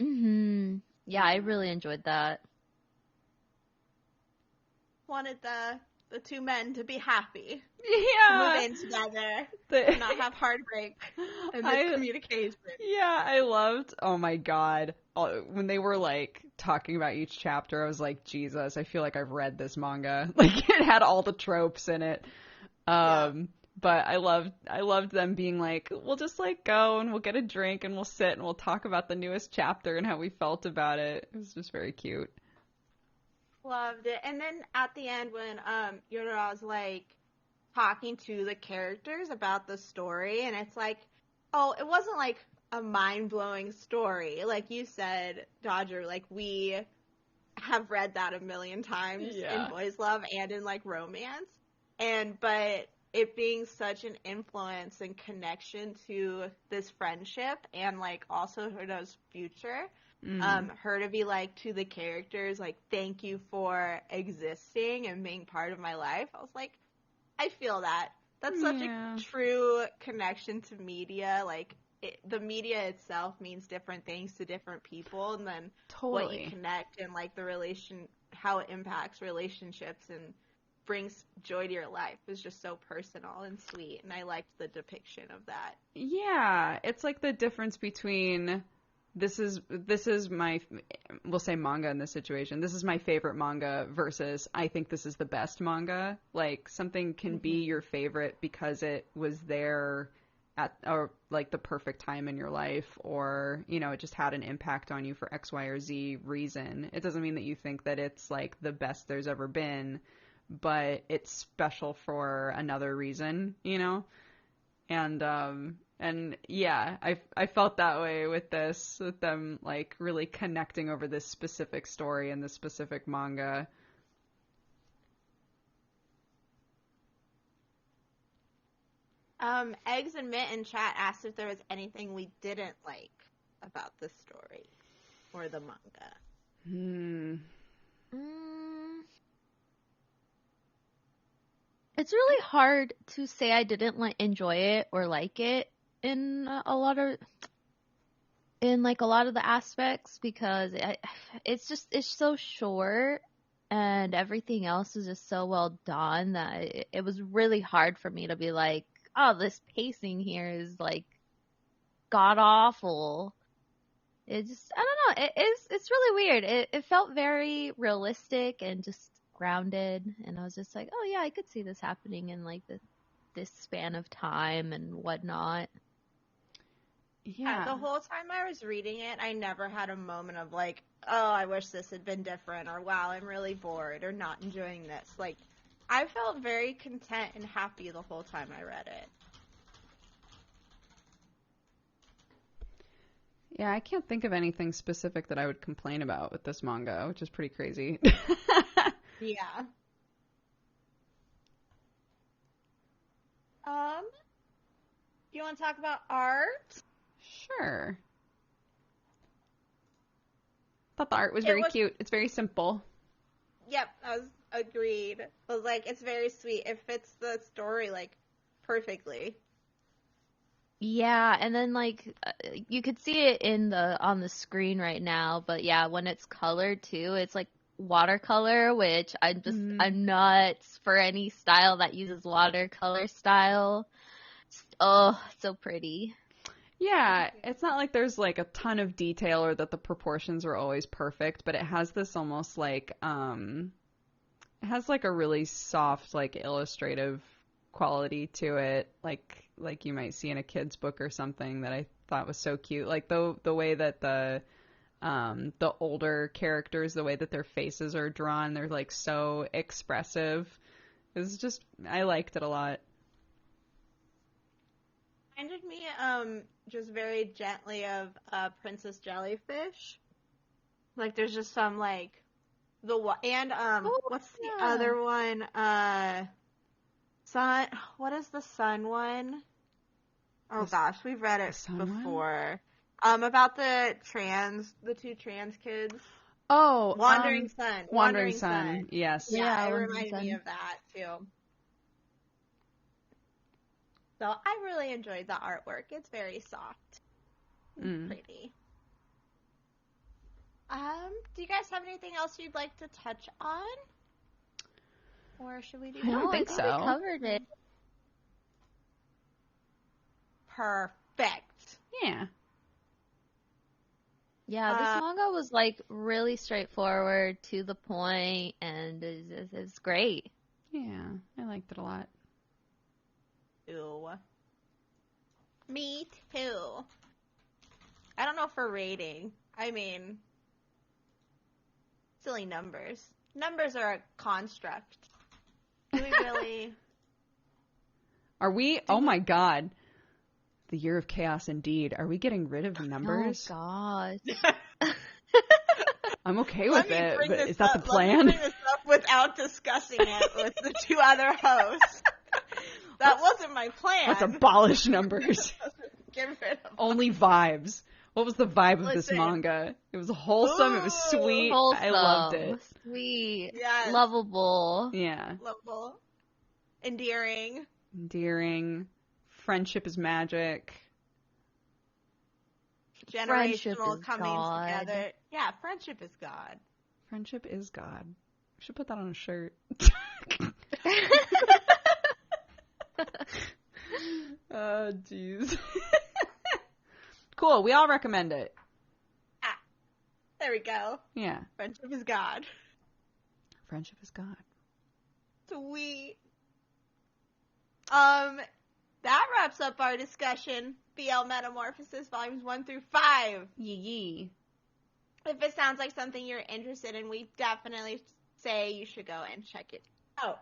[SPEAKER 3] Mhm. Yeah, I really enjoyed that.
[SPEAKER 1] Wanted the two men to be happy.
[SPEAKER 2] Yeah.
[SPEAKER 1] Move in together. Not have heartbreak and miscommunication.
[SPEAKER 2] Yeah, I loved, oh my god, when they were like talking about each chapter, I was like, Jesus, I feel like I've read this manga. Like it had all the tropes in it. But I loved them being like, we'll just like go and we'll get a drink and we'll sit and we'll talk about the newest chapter and how we felt about it. It was just very cute.
[SPEAKER 1] Loved it. And then at the end when Yorora's like talking to the characters about the story, and it's like, oh, it wasn't like a mind-blowing story. Like you said, Dodger, like we have read that a million times in boys love and in like romance. But it being such an influence and connection to this friendship and like also Hiro's future, her to be like to the characters, like, thank you for existing and being part of my life. I was like, I feel that. That's such a true connection to media. Like, the media itself means different things to different people, and then what you connect and like how it impacts relationships and brings joy to your life is just so personal and sweet, and I liked the depiction of that.
[SPEAKER 2] Yeah, it's like the difference between this is my, we'll say manga in this situation, this is my favorite manga versus I think this is the best manga. Like, something can be your favorite because it was there at like the perfect time in your life, or it just had an impact on you for X, Y, or Z reason. It doesn't mean that you think that it's like the best there's ever been, but it's special for another reason, and yeah, I felt that way with this, with them like really connecting over this specific story and this specific manga.
[SPEAKER 1] Eggs and Mint in chat asked if there was anything we didn't like about the story or the manga.
[SPEAKER 3] It's really hard to say I didn't enjoy it or like it in a lot of the aspects, because it's so short and everything else is just so well done that it was really hard for me to be like, oh, this pacing here is like god awful. It just, I don't know, it's really weird. It felt very realistic and just grounded, and I was just like, oh yeah, I could see this happening in like this span of time and whatnot.
[SPEAKER 1] Yeah, the whole time I was reading it, I never had a moment of like, oh, I wish this had been different, or wow, I'm really bored, or not enjoying this. Like, I felt very content and happy the whole time I read it.
[SPEAKER 2] Yeah, I can't think of anything specific that I would complain about with this manga, which is pretty crazy.
[SPEAKER 1] Yeah. Do you want to talk about art?
[SPEAKER 2] Sure. Thought the art was very cute. It's very simple.
[SPEAKER 1] Yep, I was agreed. I was like, it's very sweet. It fits the story like perfectly.
[SPEAKER 3] Yeah, and then like you could see it on the screen right now, but yeah, when it's colored too, it's like watercolor, which I'm nuts for any style that uses watercolor style. Oh, so pretty.
[SPEAKER 2] Yeah, it's not like there's like a ton of detail or that the proportions are always perfect, but it has this almost like it has like a really soft like illustrative quality to it, like you might see in a kid's book or something, that I thought was so cute. Like the way that the older characters, the way that their faces are drawn, they're like so expressive. It's just, I liked it a lot.
[SPEAKER 1] Reminded me just very gently of Princess Jellyfish. Like there's just some like what's the other one? Sun. What is the Sun one? Oh gosh, we've read it before. About the two trans kids.
[SPEAKER 2] Oh,
[SPEAKER 1] Wandering Sun.
[SPEAKER 2] Wandering Sun. Yes.
[SPEAKER 1] Yeah, it reminded me of that too. So I really enjoyed the artwork. It's very soft and pretty. Do you guys have anything else you'd like to touch on? Or should we do
[SPEAKER 2] I don't think so.
[SPEAKER 3] We covered it.
[SPEAKER 1] Perfect.
[SPEAKER 2] Yeah.
[SPEAKER 3] Yeah, this manga was like really straightforward, to the point, and it's great.
[SPEAKER 2] Yeah, I liked it a lot.
[SPEAKER 1] Ew. Me too. I don't know for rating. I mean, silly numbers. numbers are a construct. Do we really?
[SPEAKER 2] Are we? Oh my God. The year of chaos indeed. Are we getting rid of numbers?
[SPEAKER 3] Oh God.
[SPEAKER 2] I'm okay with it, but is that the plan?
[SPEAKER 1] Let me bring this up without discussing it with the two other hosts. That wasn't my plan.
[SPEAKER 2] Let's abolish numbers.
[SPEAKER 1] Get rid of
[SPEAKER 2] Only vibes. What was the vibe of this manga? It was wholesome. It was sweet.
[SPEAKER 3] Wholesome.
[SPEAKER 2] I loved it.
[SPEAKER 3] Sweet.
[SPEAKER 1] Yes.
[SPEAKER 3] Lovable.
[SPEAKER 2] Yeah.
[SPEAKER 1] Lovable. Endearing.
[SPEAKER 2] Friendship is magic.
[SPEAKER 1] Generational coming together. Yeah, friendship is God.
[SPEAKER 2] Friendship is God. We should put that on a shirt. Oh, jeez. Cool. We all recommend it.
[SPEAKER 1] Ah, there we go.
[SPEAKER 2] Yeah.
[SPEAKER 1] Friendship is God.
[SPEAKER 2] Friendship is God.
[SPEAKER 1] Sweet. That wraps up our discussion. BL Metamorphosis volumes 1 through 5.
[SPEAKER 2] Yee.
[SPEAKER 1] If it sounds like something you're interested in, we definitely say you should go and check it out.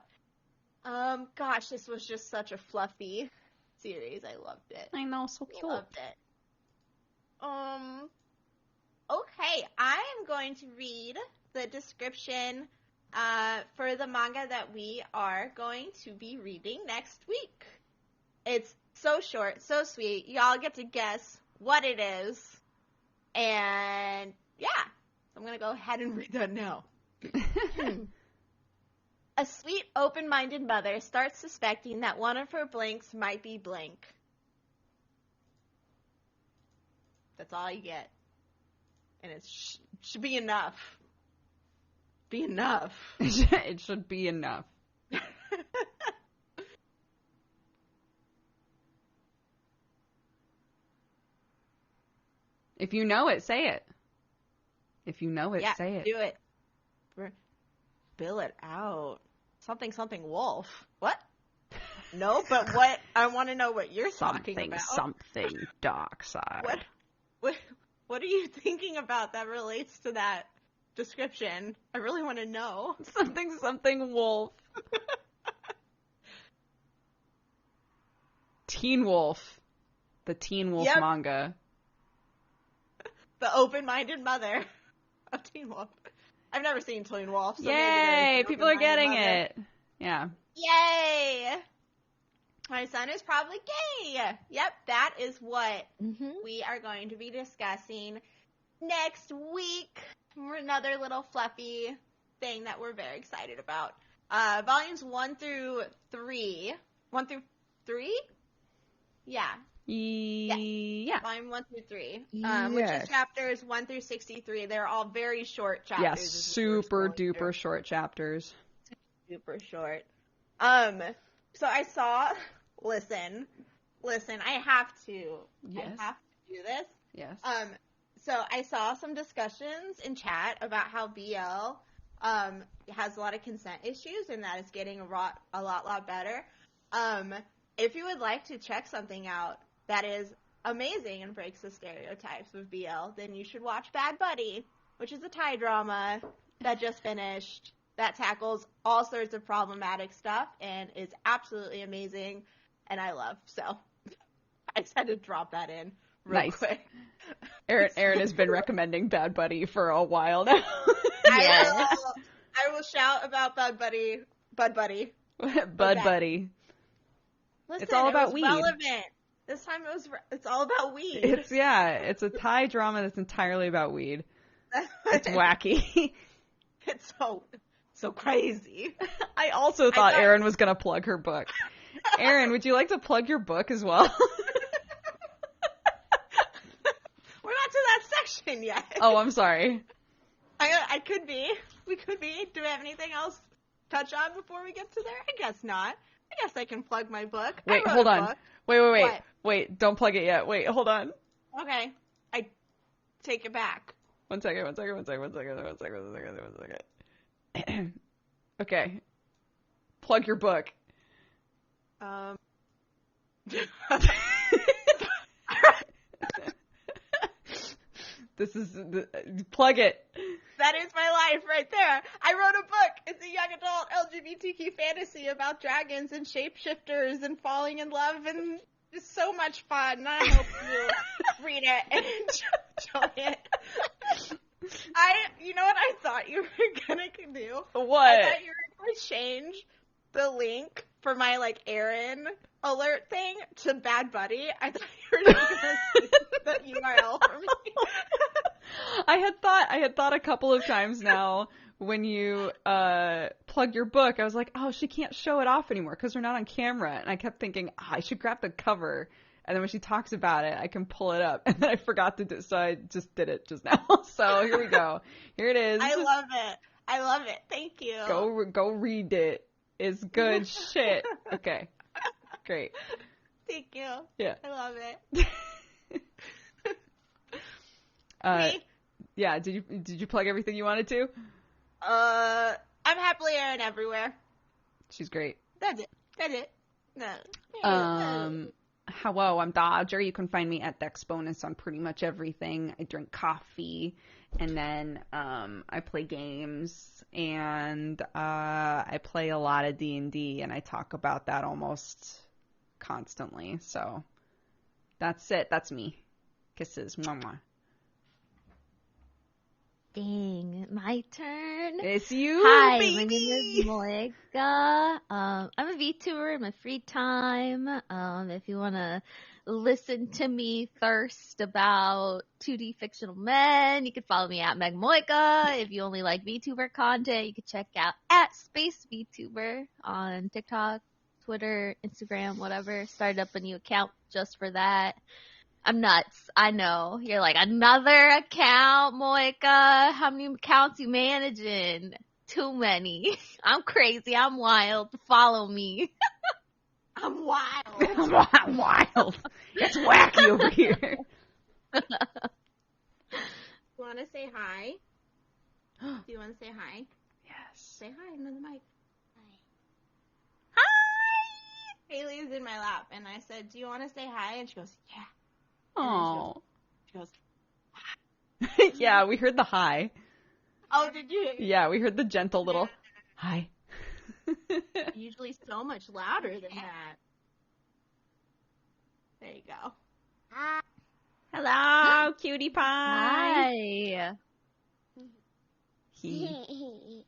[SPEAKER 1] Gosh, this was just such a fluffy series. I loved it.
[SPEAKER 2] I know, so cute.
[SPEAKER 1] Loved it. Okay, I am going to read the description for the manga that we are going to be reading next week. It's so short, so sweet. Y'all get to guess what it is. And yeah, I'm going to go ahead and read that now. A sweet, open-minded mother starts suspecting that one of her blanks might be blank. That's all you get. And it should be enough. Be enough.
[SPEAKER 2] It should be enough. If you know it, say it. If you know it, say it.
[SPEAKER 1] Do it. Spill it out. Something wolf. What? No, but what? I want to know what you're talking about.
[SPEAKER 2] Something dark side.
[SPEAKER 1] What are you thinking about that relates to that description? I really want to know.
[SPEAKER 2] Something wolf. Teen Wolf. The Teen Wolf manga.
[SPEAKER 1] The open-minded mother of Teen Wolf. I've never seen Teen Wolf. So
[SPEAKER 2] yay! People are getting it. Yeah.
[SPEAKER 1] Yay! My son is probably gay. Yep, that is what we are going to be discussing next week. Another little fluffy thing that we're very excited about. Volumes 1 through 3. 1 through 3? Yeah.
[SPEAKER 2] Yeah.
[SPEAKER 1] Volume 1 through 3. Which is chapters 1 through 63. They're all very short chapters.
[SPEAKER 2] Yeah, super duper short chapters.
[SPEAKER 1] Super short. So I saw, listen, I have to.
[SPEAKER 2] Yes.
[SPEAKER 1] I have to do this.
[SPEAKER 2] Yes.
[SPEAKER 1] So I saw some discussions in chat about how BL has a lot of consent issues and that it's getting a lot better. If you would like to check something out that is amazing and breaks the stereotypes of BL, then you should watch Bad Buddy, which is a Thai drama that just finished that tackles all sorts of problematic stuff and is absolutely amazing and I love. So I just had to drop that in real quick.
[SPEAKER 2] Erin has been recommending Bad Buddy for a while now.
[SPEAKER 1] I will shout about Bud Buddy.
[SPEAKER 2] Bud Buddy.
[SPEAKER 1] Listen,
[SPEAKER 2] it's all about weed.
[SPEAKER 1] Relevant. This time it's all about weed.
[SPEAKER 2] It's a Thai drama that's entirely about weed. It's wacky.
[SPEAKER 1] It's so crazy.
[SPEAKER 2] I also thought Erin was going to plug her book. Erin, would you like to plug your book as well?
[SPEAKER 1] We're not to that section yet.
[SPEAKER 2] Oh, I'm sorry.
[SPEAKER 1] I could be. We could be. Do we have anything else to touch on before we get to there? I guess not. I guess I can plug my book.
[SPEAKER 2] Wait, hold on. Book. Wait. What? Wait, don't plug it yet. Wait, hold on.
[SPEAKER 1] Okay. I take it back.
[SPEAKER 2] One second. Okay. Plug your book.
[SPEAKER 1] This
[SPEAKER 2] is plug it.
[SPEAKER 1] That is my life right there. I wrote a book. It's a young adult LGBTQ fantasy about dragons and shapeshifters and falling in love, and it's so much fun. I hope you read it and enjoy it. You know what I thought you were gonna do?
[SPEAKER 2] What?
[SPEAKER 1] I thought you were gonna change the link for my, like, Erin alert thing to Bad Buddy. I thought you were just gonna see the URL for me.
[SPEAKER 2] I had thought a couple of times now when you plug your book, I was like, oh, she can't show it off anymore because we're not on camera. And I kept thinking, I should grab the cover. And then when she talks about it, I can pull it up. And then I forgot to do it, so I just did it just now. So here we go. Here it is.
[SPEAKER 1] I love it. I love it. Thank you.
[SPEAKER 2] Go read it. It's good shit. Okay. Great.
[SPEAKER 1] Thank you.
[SPEAKER 2] Yeah.
[SPEAKER 1] I love it. Me?
[SPEAKER 2] Yeah, did you plug everything you wanted to?
[SPEAKER 1] I'm happily Erin everywhere.
[SPEAKER 2] She's great.
[SPEAKER 1] That's it. No.
[SPEAKER 2] Hello, I'm Dodger. You can find me at Dex Bonus on pretty much everything. I drink coffee, and then I play games, and I play a lot of D&D, and I talk about that almost constantly. So that's it. That's me. Kisses. Mwah.
[SPEAKER 3] Dang, my turn.
[SPEAKER 2] It's you,
[SPEAKER 3] Hi,
[SPEAKER 2] baby.
[SPEAKER 3] my name is Moeka. I'm a VTuber in my free time. If you want to listen to me thirst about 2D fictional men, you can follow me at MegMoeka. If you only like VTuber content, you can check out at Space VTuber on TikTok, Twitter, Instagram, whatever. Started up a new account just for that. I'm nuts. I know. You're like, another account, Moeka? How many accounts you managing? Too many. I'm crazy. I'm wild. Follow me.
[SPEAKER 1] I'm wild.
[SPEAKER 2] I'm wild. It's wacky over here.
[SPEAKER 1] You want to say hi? Do you want to say hi?
[SPEAKER 2] Yes.
[SPEAKER 1] Say hi into the mic. Hi! Haley's in my lap, and I said, do you want to say hi? And she goes, yeah.
[SPEAKER 2] Oh.
[SPEAKER 1] She goes,
[SPEAKER 2] yeah, we heard the hi.
[SPEAKER 1] oh, did you?
[SPEAKER 2] Yeah, we heard the gentle little hi.
[SPEAKER 1] Usually so much louder than that. There you go.
[SPEAKER 3] Hi.
[SPEAKER 2] Hello, cutie pie.
[SPEAKER 3] Hi.
[SPEAKER 2] He.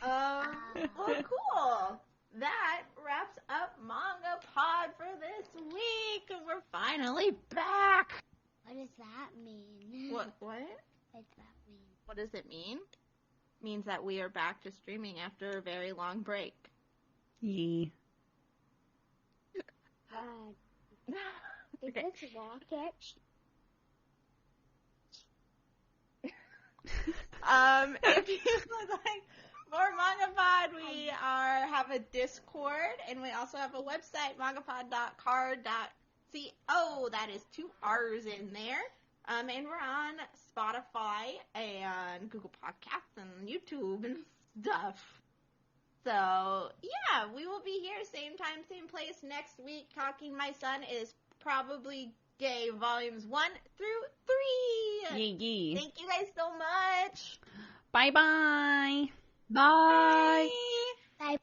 [SPEAKER 1] Well, cool. That wraps up MangaPod for this week, and we're finally back.
[SPEAKER 4] What does that mean?
[SPEAKER 1] What?
[SPEAKER 4] What does that mean?
[SPEAKER 1] What does it mean? It means that we are back to streaming after a very long break.
[SPEAKER 2] Yee.
[SPEAKER 4] Is
[SPEAKER 1] Okay.
[SPEAKER 4] this rocket?
[SPEAKER 1] If you would like more MangaPod, we have a Discord, and we also have a website, mangapod.card.co. That is 2 R's in there. And we're on Spotify and Google Podcasts and YouTube and stuff. So, yeah, we will be here same time, same place next week talking My Son Is Probably Gay Volumes 1 through 3.
[SPEAKER 2] Yee.
[SPEAKER 1] Thank you guys so much.
[SPEAKER 2] Bye-bye.
[SPEAKER 3] Bye.
[SPEAKER 1] Bye.
[SPEAKER 4] Bye.